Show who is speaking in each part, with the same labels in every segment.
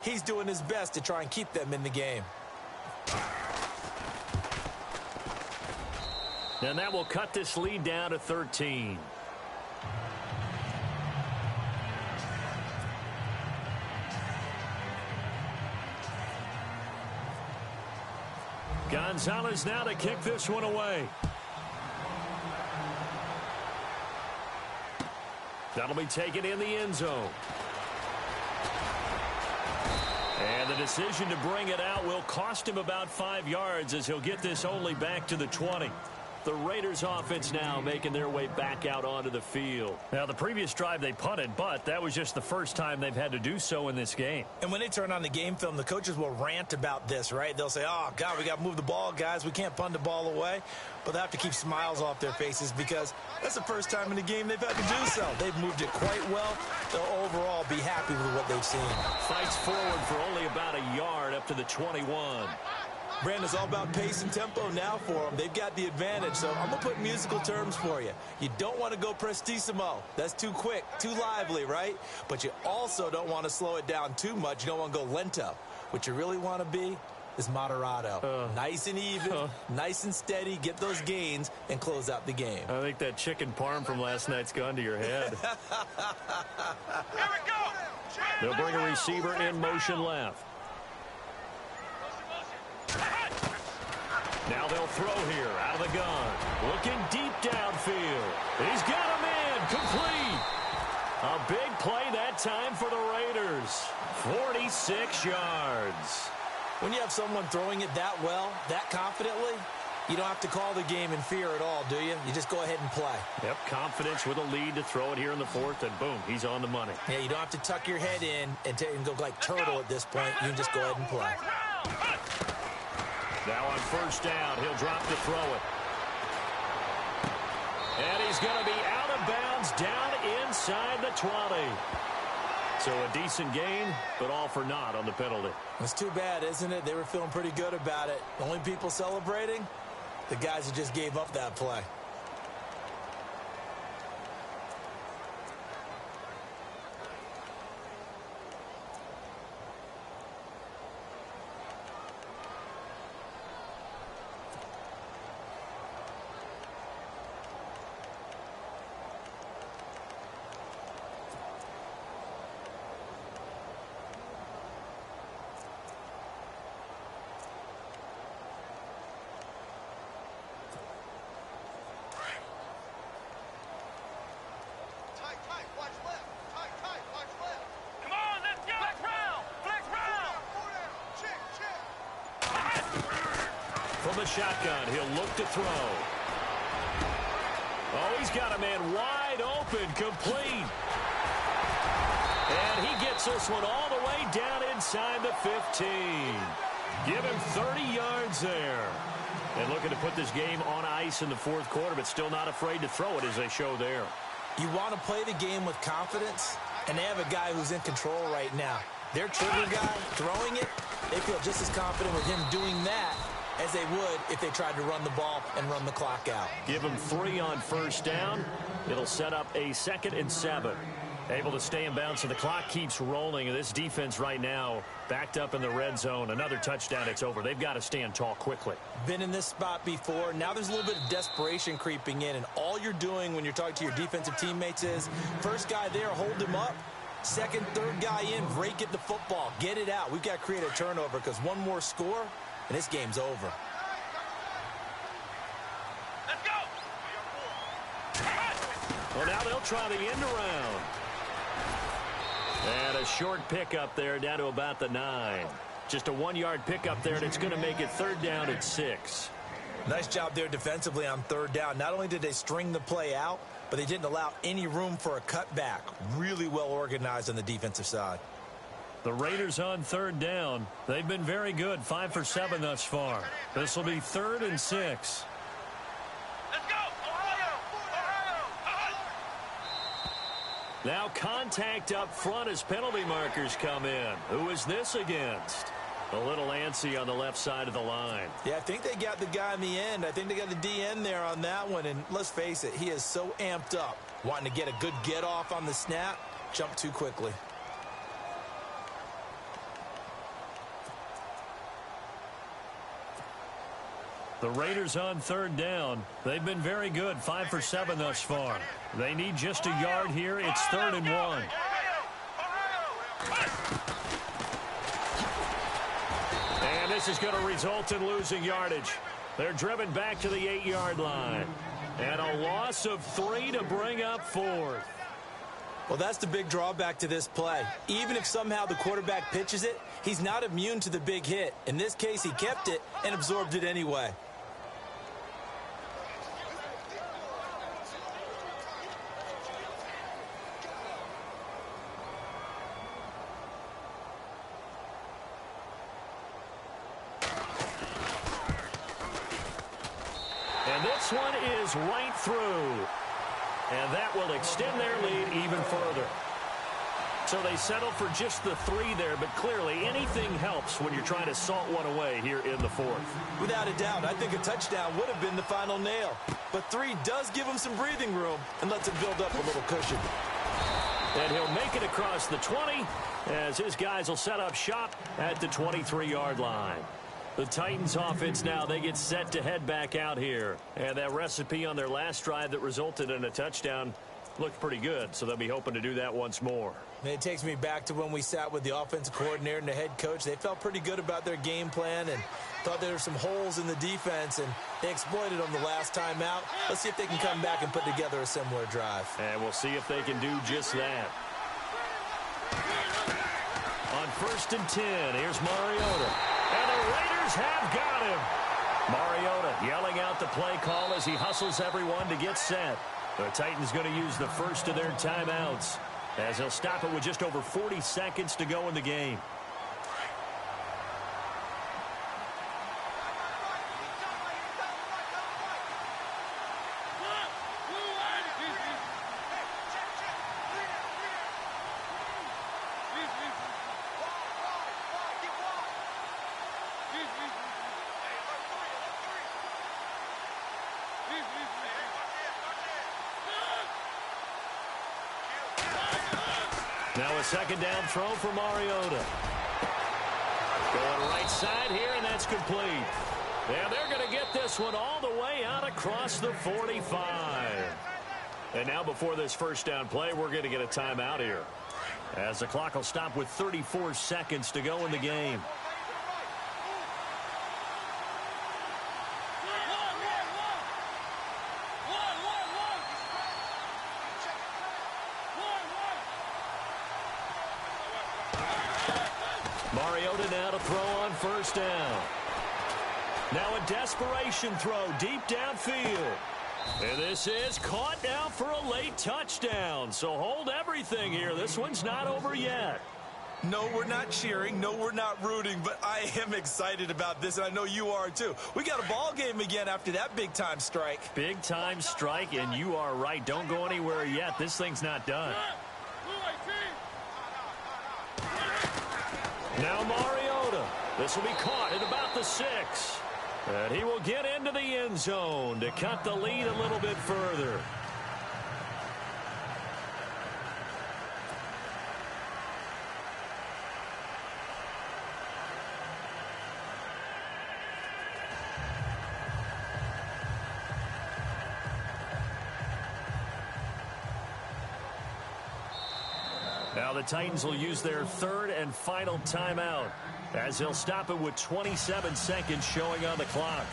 Speaker 1: he's doing his best to try and keep them in the game.
Speaker 2: And that will cut this lead down to 13. Gonzalez now to kick this one away. That'll be taken in the end zone. And the decision to bring it out will cost him about 5 yards as he'll get this only back to the 20. The Raiders offense now making their way back out onto the field. Now, the previous drive they punted, but that was just the first time they've had to do so in this game.
Speaker 1: And when they turn on the game film, the coaches will rant about this, right? They'll say, oh, God, we got to move the ball, guys. We can't punt the ball away. But they have to keep smiles off their faces because that's the first time in the game they've had to do so. They've moved it quite well. They'll overall be happy with what they've seen.
Speaker 2: Fights forward for only about a yard up to the 21.
Speaker 1: Brandon, it's all about pace and tempo now for them. They've got the advantage, so I'm going to put musical terms for you. You don't want to go prestissimo. That's too quick, too lively, right? But you also don't want to slow it down too much. You don't want to go lento. What you really want to be is moderato. Nice and even, nice and steady, get those gains, and close out the game.
Speaker 2: I think that chicken parm from last night's gone to your head.
Speaker 3: Here we go!
Speaker 2: They'll bring a receiver in motion left. Now they'll throw here out of the gun. Looking deep downfield. He's got him in. Complete. A big play that time for the Raiders. 46 yards.
Speaker 1: When you have someone throwing it that well, that confidently, you don't have to call the game in fear at all, do you? You just go ahead and play.
Speaker 2: Yep, confidence with a lead to throw it here in the fourth, and boom, he's on the money.
Speaker 1: Yeah, you don't have to tuck your head in and go like turtle at this point. You can just go ahead and play.
Speaker 2: Now on first down, he'll drop to throw it. And he's going to be out of bounds down inside the 20. So a decent gain, but all for naught on the penalty.
Speaker 1: It's too bad, isn't it? They were feeling pretty good about it. The only people celebrating, the guys who just gave up that play.
Speaker 2: From the shotgun, he'll look to throw. Oh, he's got a man wide open, complete. And he gets this one all the way down inside the 15. Give him 30 yards there. And looking to put this game on ice in the fourth quarter, but still not afraid to throw it as they show there.
Speaker 1: You want to play the game with confidence, and they have a guy who's in control right now. Their trigger guy throwing it, they feel just as confident with him doing that as they would if they tried to run the ball and run the clock out.
Speaker 2: Give him 3 on first down. It'll set up a 2nd and 7. Able to stay in bounds, so the clock keeps rolling. This defense right now backed up in the red zone. Another touchdown, it's over. They've got to stand tall quickly.
Speaker 1: Been in this spot before. Now there's a little bit of desperation creeping in, and all you're doing when you're talking to your defensive teammates is first guy there, hold him up. Second, third guy in, break it the football. Get it out. We've got to create a turnover because one more score, and this game's over.
Speaker 3: Let's go!
Speaker 2: Well, now they'll try the end around. And a short pickup there down to about the 9. Just a 1-yard pickup there, and it's going to make it 3rd down at 6.
Speaker 1: Nice job there defensively on 3rd down. Not only did they string the play out, but they didn't allow any room for a cutback. Really well organized on the defensive side.
Speaker 2: The Raiders on 3rd down. They've been very good, 5 for 7 thus far. This will be 3rd and 6.
Speaker 3: Let's go! Ohio!
Speaker 2: Now contact up front as penalty markers come in. Who is this against? A little antsy on the left side of the line.
Speaker 1: Yeah, I think they got the guy in the end. I think they got the DN there on that one. And let's face it, he is so amped up, wanting to get a good get off on the snap, jump too quickly.
Speaker 2: The Raiders on third down. They've been very good, 5 for 7 thus far. They need just a yard here. It's 3rd and 1. And this is going to result in losing yardage. They're driven back to the 8-yard line. And a loss of 3 to bring up 4th.
Speaker 1: Well, that's the big drawback to this play. Even if somehow the quarterback pitches it, he's not immune to the big hit. In this case, he kept it and absorbed it anyway.
Speaker 2: And this one is right through. And that will extend their lead even further. So they settle for just the 3 there, but clearly anything helps when you're trying to salt one away here in the 4th.
Speaker 1: Without a doubt, I think a touchdown would have been the final nail. But 3 does give him some breathing room and lets him build up a little cushion.
Speaker 2: And he'll make it across the 20 as his guys will set up shop at the 23-yard line. The Titans offense now, they get set to head back out here. And that recipe on their last drive that resulted in a touchdown looked pretty good, so they'll be hoping to do that once more.
Speaker 1: And it takes me back to when we sat with the offensive coordinator and the head coach. They felt pretty good about their game plan and thought there were some holes in the defense, and they exploited them the last time out. Let's see if they can come back and put together a similar drive.
Speaker 2: And we'll see if they can do just that. On 1st and 10, here's Mariota. And the Raiders have got him. Mariota yelling out the play call as he hustles everyone to get set. The Titans going to use the first of their timeouts as they'll stop it with just over 40 seconds to go in the game. Now a second down throw for Mariota. Going right side here, and that's complete. And they're going to get this one all the way out across the 45. And now before this first down play, we're going to get a timeout here, as the clock will stop with 34 seconds to go in the game. Mariota now to throw on first down. Now a desperation throw deep downfield. And this is caught now for a late touchdown. So hold everything here. This one's not over yet.
Speaker 1: No, we're not cheering. No, we're not rooting. But I am excited about this, and I know you are too. We got a ball game again after that big-time strike.
Speaker 2: Big-time strike, and you are right. Don't go anywhere yet. This thing's not done. Now Mariota. This will be caught at about the 6. And he will get into the end zone to cut the lead a little bit further. Now the Titans will use their 3rd and final timeout, as they'll stop it with 27 seconds showing on the clock.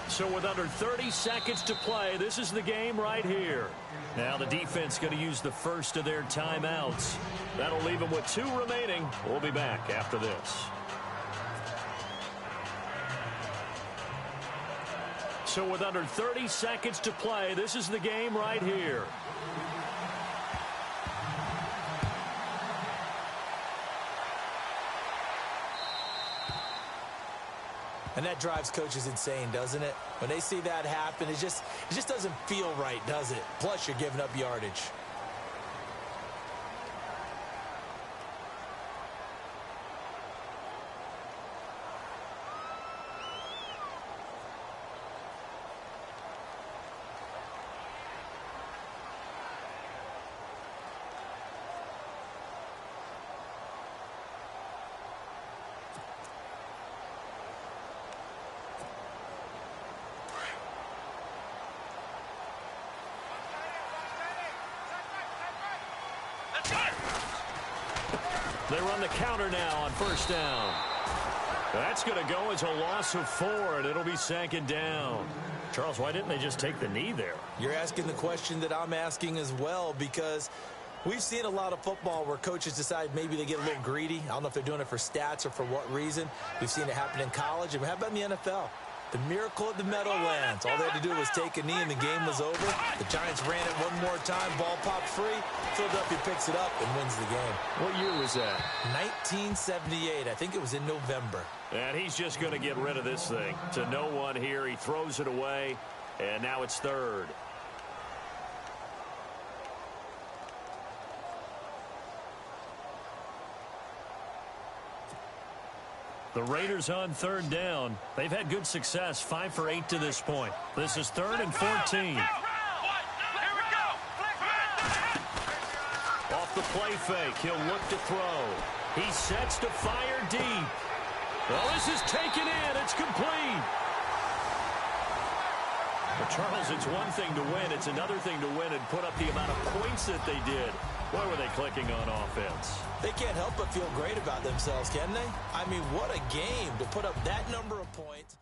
Speaker 2: So with under 30 seconds to play, this is the game right here. Now the defense going to use the first of their timeouts. That'll leave them with 2 remaining. We'll be back after this. So with under 30 seconds to play, this is the game right here.
Speaker 1: And that drives coaches insane, doesn't it? When they see that happen, it just doesn't feel right, does it? Plus, you're giving up yardage.
Speaker 2: They run the counter now on first down. That's going to go as a loss of 4, and it'll be second down. Charles, why didn't they just take the knee there?
Speaker 1: You're asking the question that I'm asking as well, because we've seen a lot of football where coaches decide maybe they get a little greedy. I don't know if they're doing it for stats or for what reason. We've seen it happen in college. And how about in the NFL? The miracle of the Meadowlands. All they had to do was take a knee and the game was over. The Giants ran it one more time. Ball popped free. Philadelphia picks it up and wins the game.
Speaker 2: What year was that?
Speaker 1: 1978. I think it was in November.
Speaker 2: And he's just going to get rid of this thing. To no one here. He throws it away. And now it's third. The Raiders on third down. They've had good success, 5 for 8 to this point. This is 3rd and 14. Off the play fake, he'll look to throw. He sets to fire deep. Well, this is taken in. It's complete. But Charles, it's one thing to win. It's another thing to win and put up the amount of points that they did. Why were they clicking on offense?
Speaker 1: They can't help but feel great about themselves, can they? I mean, what a game to put up that number of points.